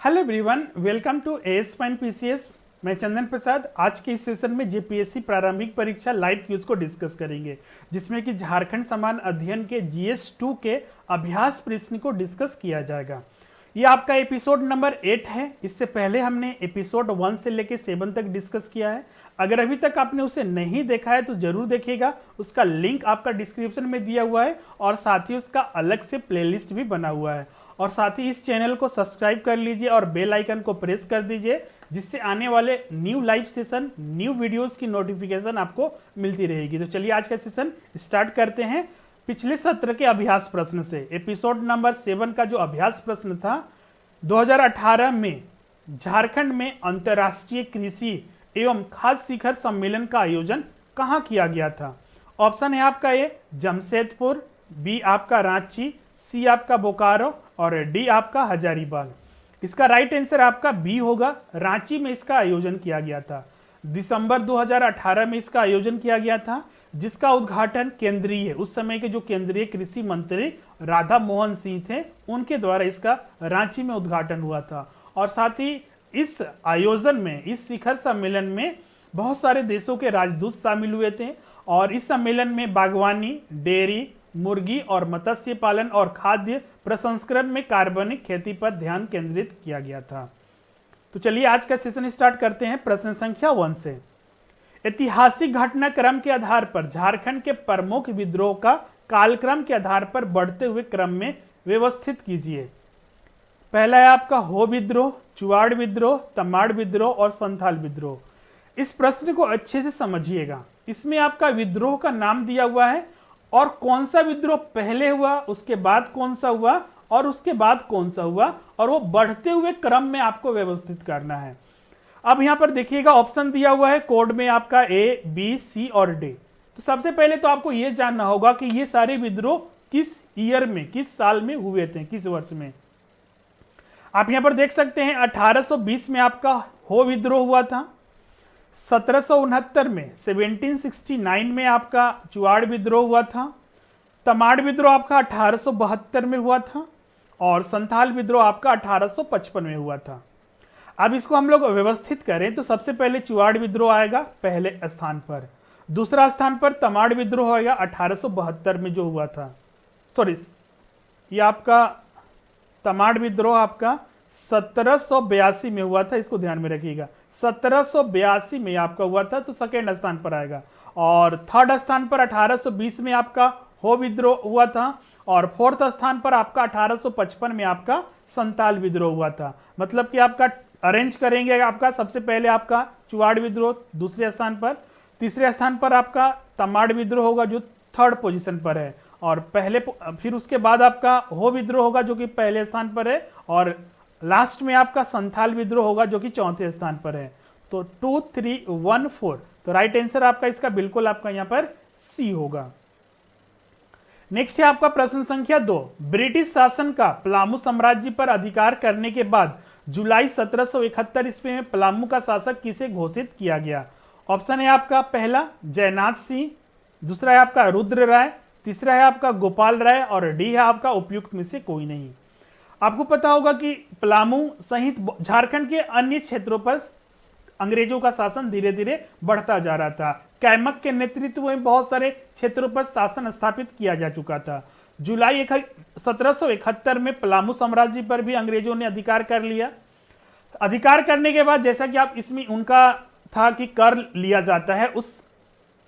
Hello everyone, welcome to AS fine PCS. मैं चंदन प्रसाद। आज के इस सेशन में जेपीएससी प्रारंभिक परीक्षा लाइव क्यूज को डिस्कस करेंगे, जिसमें कि झारखंड समान अध्ययन के जीएस 2 के अभ्यास प्रश्न को डिस्कस किया जाएगा। ये आपका एपिसोड नंबर 8 है। इससे पहले हमने एपिसोड 1 से लेकर 7 तक डिस्कस किया है। अगर अभी तक आपने उसे नहीं देखा है तो जरूर देखिएगा। उसका लिंक आपका डिस्क्रिप्शन में दिया हुआ है और साथ ही उसका अलग से प्लेलिस्ट भी बना हुआ है। और साथ ही इस चैनल को सब्सक्राइब कर लीजिए और बेल आइकन को प्रेस कर दीजिए, जिससे आने वाले new live session, new videos की नोटिफिकेशन आपको मिलती रहेगी। तो चलिए आज का सेशन स्टार्ट करते हैं। पिछले सत्र के अभ्यास प्रश्न से एपिसोड नंबर 7 का जो अभ्यास प्रश्न था, 2018 में झारखंड में अंतर्राष्ट्रीय कृषि एवं खाद्य शिखर सम्मेलन का आयोजन कहाँ किया गया था? ऑप्शन है आपका ए जमशेदपुर, बी आपका रांची, सी आपका बोकारो और डी आपका हजारीबाग। इसका राइट आंसर आपका बी होगा। रांची में इसका आयोजन किया गया था। दिसंबर 2018 में इसका आयोजन किया गया था, जिसका उद्घाटन केंद्रीय, उस समय के जो केंद्रीय कृषि मंत्री राधा मोहन सिंह थे, उनके द्वारा इसका रांची में उद्घाटन हुआ था। और साथ ही इस आयोजन में, इस शिखर सम्मेलन में बहुत सारे देशों के राजदूत शामिल हुए थे। और इस सम्मेलन में बागवानी, डेयरी, मुर्गी और मत्स्य पालन और खाद्य प्रसंस्करण में कार्बनिक खेती पर ध्यान केंद्रित किया गया था। तो चलिए आज का सेशन स्टार्ट करते हैं प्रश्न संख्या 1 से। ऐतिहासिक घटनाक्रम के आधार पर झारखंड के प्रमुख विद्रोह का कालक्रम के आधार पर बढ़ते हुए क्रम में व्यवस्थित कीजिए। पहला है आपका हो विद्रोह, चुआड़ विद्रोह, तमाड़ विद्रोह और संथाल विद्रोह। इस प्रश्न को अच्छे से समझिएगा। इसमें आपका विद्रोह का नाम दिया हुआ है और कौन सा विद्रोह पहले हुआ, उसके बाद कौन सा हुआ और उसके बाद कौन सा हुआ, और वो बढ़ते हुए क्रम में आपको व्यवस्थित करना है। अब यहां पर देखिएगा ऑप्शन दिया हुआ है कोड में आपका ए, बी, सी और डी। तो सबसे पहले तो आपको यह जानना होगा कि ये सारे विद्रोह किस ईयर में, किस साल में हुए थे, किस वर्ष में। आप यहां पर देख सकते हैं 1820 में आपका हो विद्रोह हुआ था। 1769 में 1769 में आपका चुआड़ विद्रोह हुआ था। तमाड़ विद्रोह आपका 1872 में हुआ था और संथाल विद्रोह आपका 1855 में हुआ था। अब इसको हम लोग व्यवस्थित करें तो सबसे पहले चुआड़ विद्रोह आएगा पहले स्थान पर, दूसरा स्थान पर तमाड़ विद्रोह आएगा 1872 में जो हुआ था। सॉरी, ये आपका तमाड़ विद्रोह आपका 1782 में हुआ था, इसको ध्यान में रखिएगा। 1782 में आपका हुआ था, तो सेकेंड स्थान पर आएगा। और थर्ड स्थान पर 1820 में आपका हो विद्रोह हुआ था और फोर्थ स्थान पर आपका 1855 में आपका संताल विद्रोह हुआ था। मतलब कि आपका अरेंज करेंगे, आपका सबसे पहले आपका चुआड़ विद्रोह दूसरे स्थान पर, तीसरे स्थान पर आपका तमाड़ विद्रोह होगा जो थर्ड पोजीशन पर है, और फिर उसके बाद आपका हो विद्रोह होगा जो कि पहले स्थान पर है, और लास्ट में आपका संथाल विद्रोह होगा जो कि चौथे स्थान पर है। तो 2, 3, 1, 4। तो राइट आंसर आपका इसका बिल्कुल आपका यहां पर सी होगा। नेक्स्ट है आपका प्रश्न संख्या 2। ब्रिटिश शासन का पलामू साम्राज्य पर अधिकार करने के बाद जुलाई 1771 ईस्वी में पलामू का शासक किसे घोषित किया गया? ऑप्शन है आपका पहला जयनाथ सिंह, दूसरा है आपका रुद्र राय, तीसरा है आपका गोपाल राय और डी है आपका उपयुक्त में से कोई नहीं। आपको पता होगा कि पलामू सहित झारखंड के अन्य क्षेत्रों पर अंग्रेजों का शासन धीरे धीरे बढ़ता जा रहा था। कैमक के नेतृत्व में बहुत सारे क्षेत्रों पर शासन स्थापित किया जा चुका था। जुलाई 1771 में पलामू साम्राज्य पर भी अंग्रेजों ने अधिकार कर लिया। अधिकार करने के बाद जैसा कि आप इसमें उनका था कि कर लिया जाता है उस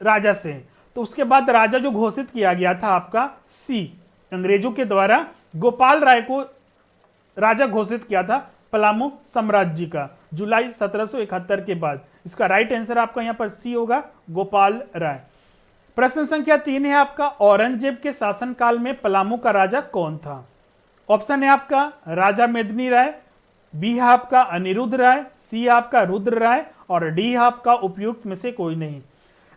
राजा से, तो उसके बाद राजा जो घोषित किया गया था आपका सी, अंग्रेजों के द्वारा गोपाल राय को राजा घोषित किया था पलामू साम्राज्य का जुलाई 1771 के बाद। इसका राइट आंसर आपका यहां पर सी होगा, गोपाल राय। प्रश्न संख्या 3 है आपका औरंगजेब के शासनकाल में पलामू का राजा कौन था? ऑप्शन है आपका राजा मेदिनी राय, बी है आपका अनिरुद्ध राय, सी है आपका रुद्र राय और डी है आपका उपयुक्त में से कोई नहीं।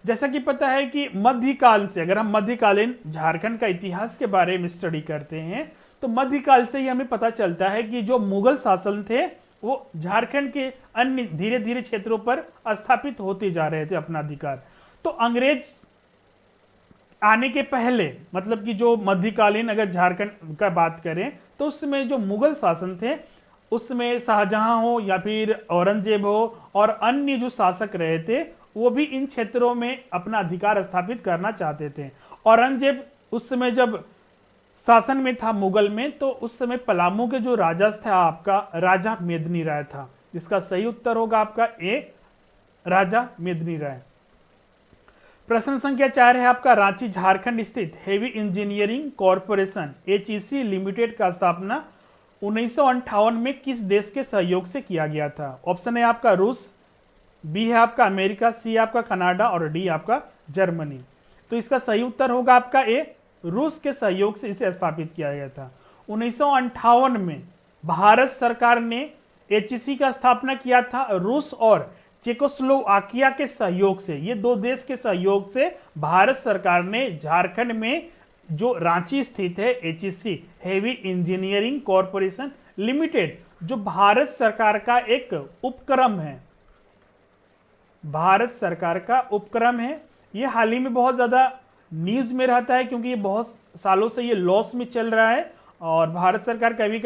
जैसा कि पता है कि मध्यकाल से, अगर हम मध्यकालीन झारखंड का इतिहास के बारे में स्टडी करते हैं तो मध्यकाल से ही हमें पता चलता है कि जो मुगल शासन थे वो झारखंड के अन्य धीरे धीरे क्षेत्रों पर स्थापित होते जा रहे थे अपना अधिकार। तो अंग्रेज आने के पहले, मतलब कि जो मध्यकालीन अगर झारखंड का बात करें तो उस समय जो मुगल शासन थे उसमें शाहजहां हो या फिर औरंगजेब हो और अन्य जो शासक रहे थे वो भी इन क्षेत्रों में अपना अधिकार स्थापित करना चाहते थे। औरंगजेब उस समय जब शासन में था मुगल में, तो उस समय पलामू के जो राजा था आपका राजा मेदिनी राय था। इसका सही उत्तर होगा आपका ए, राजा मेदिनी राय। प्रश्न संख्या 4 है आपका, रांची झारखंड स्थित heavy engineering corporation HEC limited का स्थापना 1958 में किस देश के सहयोग से किया गया था? ऑप्शन है आपका रूस, बी है आपका अमेरिका, सी आपका कनाडा और डी आपका जर्मनी। तो इसका सही उत्तर होगा आपका ए, रूस के सहयोग से इसे स्थापित किया गया था। 1958 में भारत सरकार ने एचईसी का स्थापना किया था रूस और चेकोस्लोवाकिया के सहयोग से। ये दो देश के सहयोग से भारत सरकार ने झारखंड में जो रांची स्थित है HEC heavy engineering corporation limited, जो भारत सरकार का एक उपक्रम है, भारत सरकार का उपक्रम है। ये हाल ही में बहुत ज्यादा न्यूज में रहता है क्योंकि ये बहुत सालों से ये लॉस में चल रहा है और भारत सरकार कभी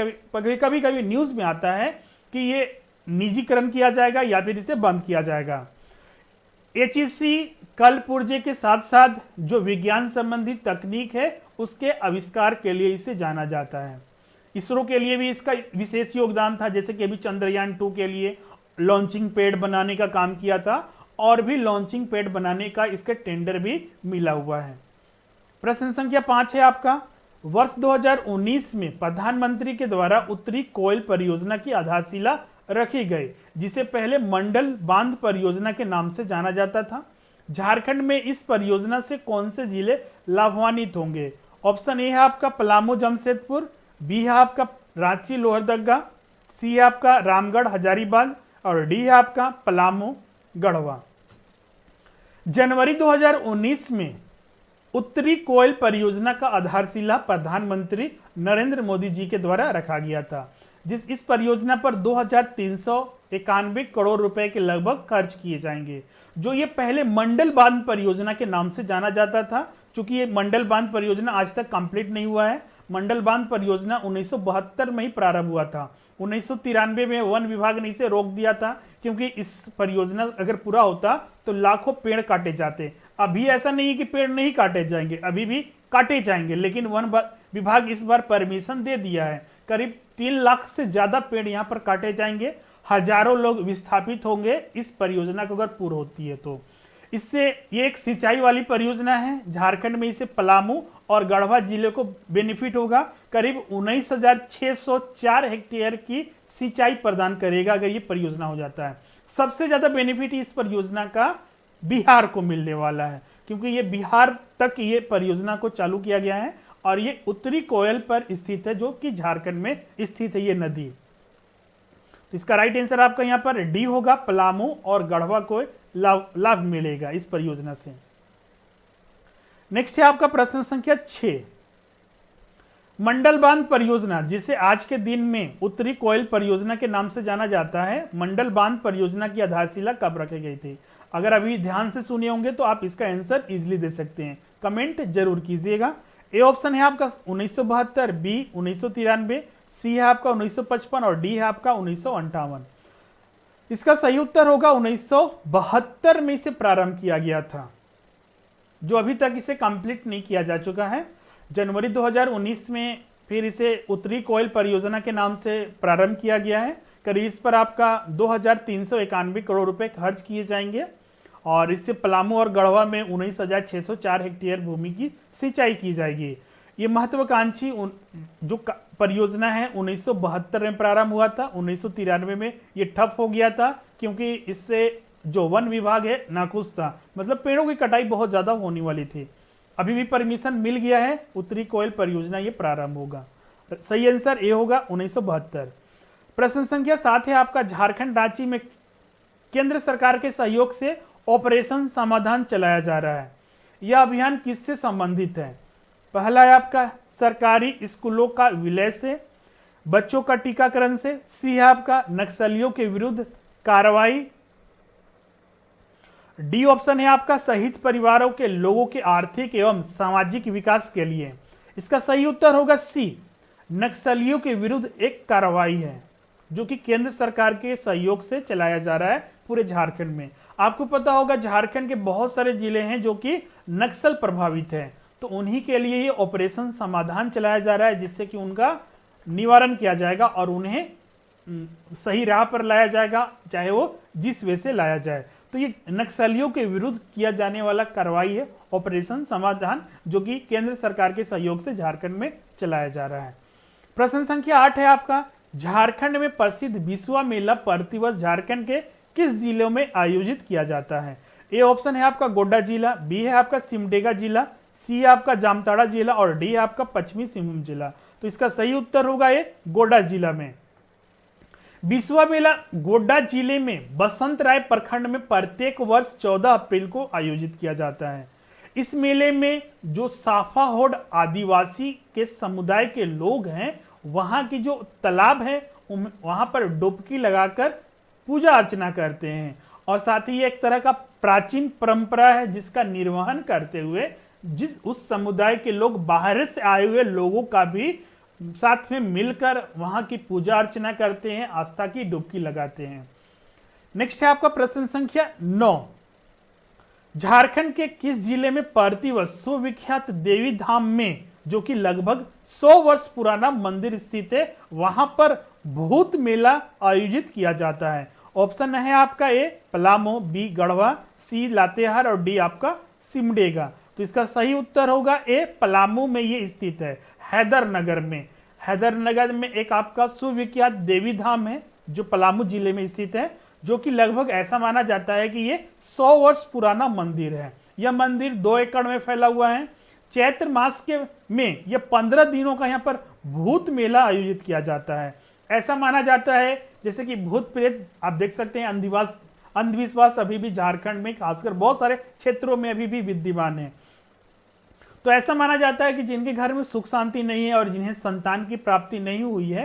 कभी न्यूज में आता है कि ये निजीकरण किया जाएगा या फिर इसे बंद किया जाएगा। एचईसी कल पुर्जे के साथ साथ जो विज्ञान संबंधी तकनीक है उसके आविष्कार के लिए इसे जाना जाता है। इसरो के लिए भी इसका विशेष योगदान था, जैसे कि अभी चंद्रयान 2 के लिए लॉन्चिंग पैड बनाने का काम किया था और भी लॉन्चिंग पैड बनाने का इसका टेंडर भी मिला हुआ है। प्रश्न संख्या 5 है आपका, वर्ष 2019 में प्रधानमंत्री के द्वारा उत्तरी कोयल परियोजना की आधारशिला रखी गई, जिसे पहले मंडल बांध परियोजना के नाम से जाना जाता था। झारखंड में इस परियोजना से कौन से जिले लाभान्वित होंगे? ऑप्शन ए है आपका पलामू जमशेदपुर, बी है आपका रांची लोहरदगा, सी है आपका रामगढ़ हजारीबाग और डी है आपका पलामू गढ़वा। जनवरी 2019 में उत्तरी कोयल परियोजना का आधारशिला प्रधानमंत्री नरेंद्र मोदी जी के द्वारा रखा गया था। इस परियोजना पर 2391 करोड़ रुपए के लगभग खर्च किए जाएंगे। जो ये पहले मंडल बांध परियोजना के नाम से जाना जाता था, क्योंकि ये मंडल बांध परियोजना आज तक कंप्लीट नहीं हुआ है। मंडल बांध परियोजना 1972 में ही प्रारंभ हुआ था। 1993 में वन विभाग ने इसे रोक दिया था क्योंकि इस परियोजना अगर पूरा होता तो लाखों पेड़ काटे जाते। अभी ऐसा नहीं है कि पेड़ नहीं काटे जाएंगे, अभी भी काटे जाएंगे, लेकिन वन विभाग इस बार परमिशन दे दिया है। करीब 3 लाख से ज्यादा पेड़ यहाँ पर काटे जाएंगे, हजारों लोग विस्थापित होंगे इस परियोजना को अगर पूर्ण होती है तो। इससे ये एक सिंचाई वाली परियोजना है। झारखंड में इसे पलामू और गढ़वा जिले को बेनिफिट होगा। करीब 19,604 हेक्टेयर की सिंचाई प्रदान करेगा अगर ये परियोजना हो जाता है। सबसे ज्यादा बेनिफिट इस परियोजना का बिहार को मिलने वाला है, क्योंकि ये बिहार तक ये परियोजना को चालू किया गया है और ये उत्तरी कोयल पर स्थित है, जो कि झारखंड में स्थित है ये नदी। तो इसका राइट आंसर आपका यहाँ पर डी होगा, पलामू और गढ़वा को लाभ मिलेगा इस परियोजना से। नेक्स्ट है आपका प्रश्न संख्या 6, मंडल बांध परियोजना, जिसे आज के दिन में उत्तरी कोयल परियोजना के नाम से जाना जाता है, मंडल बांध परियोजना की आधारशिला कब रखी गई थी? अगर अभी ध्यान से सुने होंगे तो आप इसका आंसर इजीली दे सकते हैं, कमेंट जरूर कीजिएगा। ए ऑप्शन है आपका 1972, बी 1993, सी है आपका 1955 और डी है आपका 1958। इसका सही उत्तर होगा 1972 में इसे प्रारंभ किया गया था, जो अभी तक इसे कंप्लीट नहीं किया जा चुका है। जनवरी 2019 में फिर इसे उत्तरी कोयल परियोजना के नाम से प्रारंभ किया गया है। करीब इस पर आपका 2391 करोड़ रुपए खर्च किए जाएंगे और इससे पलामू और गढ़वा में 19,604 हेक्टेयर भूमि की सिंचाई की जाएगी। ये महत्वाकांक्षी जो परियोजना है 1972 में प्रारंभ हुआ था। 1993 में ये ठप हो गया था क्योंकि इससे जो वन विभाग है नाखुश था, मतलब पेड़ों की कटाई बहुत ज्यादा होने वाली थी। अभी भी परमिशन मिल गया है, उत्तरी कोयल परियोजना ये प्रारंभ होगा। सही आंसर ए होगा 1972। प्रश्न संख्या 7 है आपका, झारखंड राज्य में केंद्र सरकार के सहयोग से ऑपरेशन समाधान चलाया जा रहा है। यह अभियान किससे संबंधित है? पहला है आपका सरकारी स्कूलों का विलय से, बच्चों का टीकाकरण से, सी है आपका नक्सलियों के विरुद्ध कार्रवाई, डी ऑप्शन है आपका शहीद परिवारों के लोगों के आर्थिक एवं सामाजिक विकास के लिए। इसका सही उत्तर होगा सी, नक्सलियों के विरुद्ध एक कार्रवाई है। जो कि केंद्र सरकार के सहयोग से चलाया जा रहा है पूरे झारखंड में। आपको पता होगा झारखंड के बहुत सारे जिले हैं जो कि नक्सल प्रभावित हैं, तो उन्हीं के लिए ये ऑपरेशन समाधान चलाया जा रहा है, जिससे कि उनका निवारण किया जाएगा और उन्हें सही राह पर लाया जाएगा, चाहे वो जिस वे से लाया जाए। तो ये नक्सलियों के विरुद्ध किया जाने वाला कार्रवाई है ऑपरेशन समाधान, जो कि केंद्र सरकार के सहयोग से झारखंड में चलाया जा रहा है। प्रश्न संख्या 8 है आपका, झारखंड में प्रसिद्ध बिस्वा मेला प्रतिवर्ष झारखंड के किस जिलों में आयोजित किया जाता है? ए ऑप्शन है आपका गोड्डा जिला, बी है आपका सिमडेगा जिला, सी है आपका जामताड़ा जिला और डी है आपका पश्चिमी सिंहभूम जिला। तो इसका सही उत्तर होगा ये गोड्डा जिला में। बिस्वा मेला गोड्डा जिले में बसंत राय प्रखंड में प्रत्येक वर्ष 14 अप्रैल को आयोजित किया जाता है। इस मेले में जो साफाहोड आदिवासी के समुदाय के लोग हैं, वहां की जो तालाब है वहां पर डुबकी लगाकर पूजा अर्चना करते हैं, और साथ ही एक तरह का प्राचीन परंपरा है जिसका निर्वहन करते हुए उस समुदाय के लोग बाहर से आए हुए लोगों का भी साथ में मिलकर वहां की पूजा अर्चना करते हैं, आस्था की डुबकी लगाते हैं। नेक्स्ट है आपका प्रश्न संख्या 9, झारखंड के किस जिले में प्रतिवर्ष सुविख्यात देवी धाम में, जो कि लगभग 100 वर्ष पुराना मंदिर स्थित है, वहां पर भूत मेला आयोजित किया जाता है? ऑप्शन है आपका ए पलामू, बी गढ़वा, सी लातेहार और डी आपका सिमडेगा। तो इसका सही उत्तर होगा ए पलामू में ये स्थित है, हैदरनगर में। हैदरनगर में एक आपका सुविख्यात देवी धाम है जो पलामू जिले में स्थित है, जो कि लगभग ऐसा माना जाता है कि ये 100 वर्ष पुराना मंदिर है। यह मंदिर 2 एकड़ में फैला हुआ है। चैत्र मास के में यह 15 दिनों का यहाँ पर भूत मेला आयोजित किया जाता है। ऐसा माना जाता है जैसे कि भूत प्रेत, आप देख सकते हैं अंधविश्वास अभी भी झारखंड में खासकर बहुत सारे क्षेत्रों में अभी भी विद्यमान है। तो ऐसा माना जाता है कि जिनके घर में सुख शांति नहीं है और जिन्हें संतान की प्राप्ति नहीं हुई है,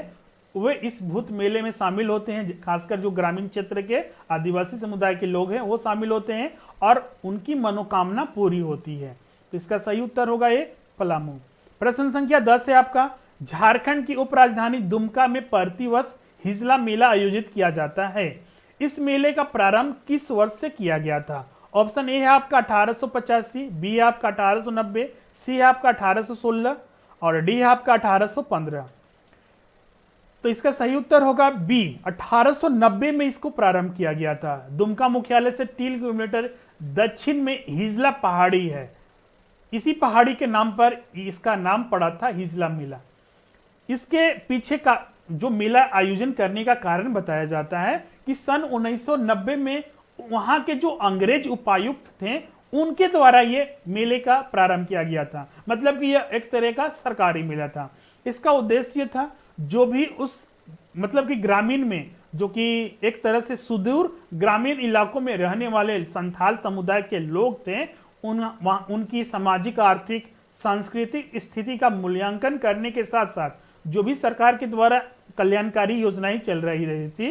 वे इस भूत मेले में शामिल होते हैं। खासकर जो ग्रामीण क्षेत्र के आदिवासी समुदाय के लोग हैं वो शामिल होते हैं और उनकी मनोकामना पूरी होती है। तो इसका सही उत्तर होगा ये पलामू। प्रश्न संख्या 10 है आपका, झारखंड की उपराजधानी दुमका में प्रतिवर्ष हिजला मेला आयोजित किया जाता है। इस मेले का प्रारंभ किस वर्ष से किया गया था? ऑप्शन ए है आपका 1885, बी है आपका 1890, सी है आपका 1816 और डी है आपका 1815। तो इसका सही उत्तर होगा बी, 1890 में इसको प्रारंभ किया गया था। दुमका मुख्यालय से 3 किलोमीटर दक्षिण में हिजला पहाड़ी है, इसी पहाड़ी के नाम पर इसका नाम पड़ा था हिजला मेला। इसके पीछे का जो मेला आयोजन करने का कारण बताया जाता है कि सन 1990 में वहां के जो अंग्रेज उपायुक्त थे उनके द्वारा ये मेले का प्रारंभ किया गया था। मतलब कि यह एक तरह का सरकारी मेला था। इसका उद्देश्य था जो भी उस मतलब कि ग्रामीण में, जो कि एक तरह से सुदूर ग्रामीण इलाकों में रहने वाले संथाल समुदाय के लोग थे, उनकी सामाजिक, आर्थिक, सांस्कृतिक स्थिति का मूल्यांकन करने के साथ साथ जो भी सरकार के द्वारा कल्याणकारी योजनाएं चल रही थी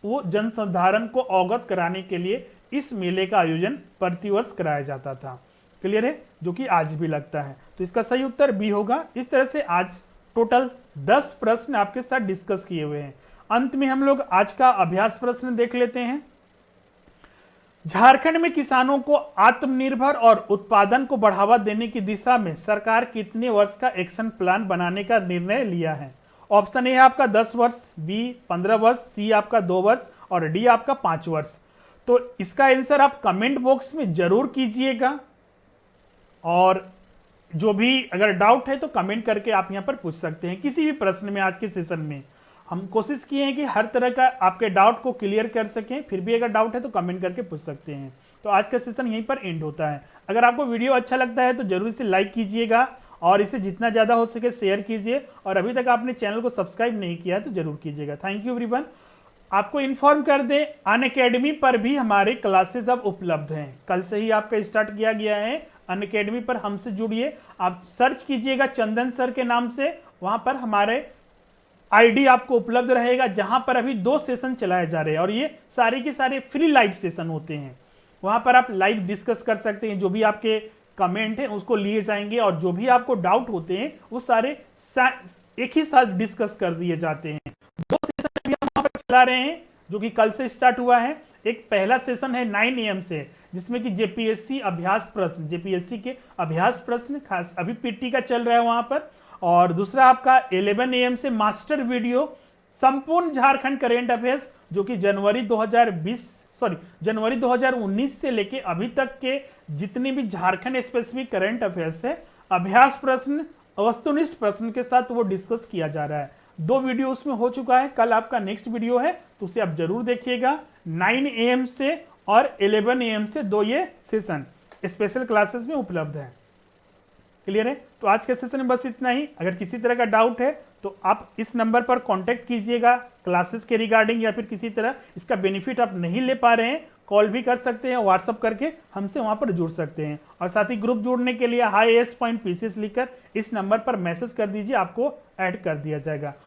वो जनसाधारण को अवगत कराने के लिए इस मेले का आयोजन प्रतिवर्ष कराया जाता था। क्लियर है? जो कि आज भी लगता है। तो इसका सही उत्तर बी होगा। इस तरह से आज टोटल 10 प्रश्न आपके साथ डिस्कस किए हुए हैं। अंत में हम लोग आज का अभ्यास प्रश्न देख लेते हैं। झारखंड में किसानों को आत्मनिर्भर और उत्पादन को बढ़ावा देने की दिशा में सरकार कितने वर्ष का एक्शन प्लान बनाने का निर्णय लिया है? ऑप्शन ए है आपका 10 वर्ष, बी 15 वर्ष, सी आपका 2 वर्ष और डी आपका 5 वर्ष। तो इसका आंसर आप कमेंट बॉक्स में जरूर कीजिएगा, और जो भी अगर डाउट है तो कमेंट करके आप यहां पर पूछ सकते हैं किसी भी प्रश्न में। आज के सेशन में हम कोशिश किए हैं कि हर तरह का आपके डाउट को क्लियर कर सकें, फिर भी अगर डाउट है तो कमेंट करके पूछ सकते हैं। तो आज का सेशन यहीं पर एंड होता है। अगर आपको वीडियो अच्छा लगता है तो जरूर इसे लाइक कीजिएगा और इसे जितना ज़्यादा हो सके शेयर कीजिए, और अभी तक आपने चैनल को सब्सक्राइब नहीं किया तो जरूर कीजिएगा। Thank you everyone. आपको इन्फॉर्म कर दें, अनअकैडमी पर भी हमारे क्लासेस अब उपलब्ध हैं। कल से ही आपका स्टार्ट किया गया है। अनअकैडमी पर हमसे जुड़िए, आप सर्च कीजिएगा चंदन सर के नाम से, वहां पर हमारे आईडी आपको उपलब्ध रहेगा, जहां पर अभी 2 सेशन चलाए जा रहे हैं और ये सारे के सारे फ्री लाइव सेशन होते हैं। वहां पर आप लाइव डिस्कस कर सकते हैं, जो भी आपके कमेंट है उसको लिए जाएंगे और जो भी आपको डाउट होते हैं वो सारे एक ही साथ डिस्कस कर दिए जाते हैं। 2 सेशन भी हम वहां पर चला रहे हैं जो कि कल से स्टार्ट हुआ है। एक पहला सेशन है 9 AM से, जिसमें कि जेपीएससी अभ्यास प्रश्न, जेपीएससी के अभ्यास प्रश्न खास अभी पीटी का चल रहा है वहां पर। और दूसरा आपका 11 AM से मास्टर वीडियो संपूर्ण झारखंड करेंट अफेयर्स, जो कि जनवरी 2019 से लेके अभी तक के जितने भी झारखंड स्पेसिफिक करंट अफेयर्स है, अभ्यास प्रश्न, वस्तुनिष्ठ प्रश्न के साथ वो डिस्कस किया जा रहा है। 2 वीडियो उसमें हो चुका है, कल आपका नेक्स्ट वीडियो है तो उसे आप जरूर देखिएगा। 9 AM से और 11 AM से 2 ये सेशन स्पेशल क्लासेस में उपलब्ध है। क्लियर है? तो आज के सेशन में बस इतना ही। अगर किसी तरह का डाउट है तो आप इस नंबर पर कांटेक्ट कीजिएगा क्लासेस के रिगार्डिंग, या फिर किसी तरह इसका बेनिफिट आप नहीं ले पा रहे हैं, कॉल भी कर सकते हैं, व्हाट्सअप करके हमसे वहां पर जुड़ सकते हैं। और साथ ही ग्रुप जुड़ने के लिए HighAS.PCS लिखकर इस नंबर पर मैसेज कर दीजिए, आपको ऐड कर दिया जाएगा।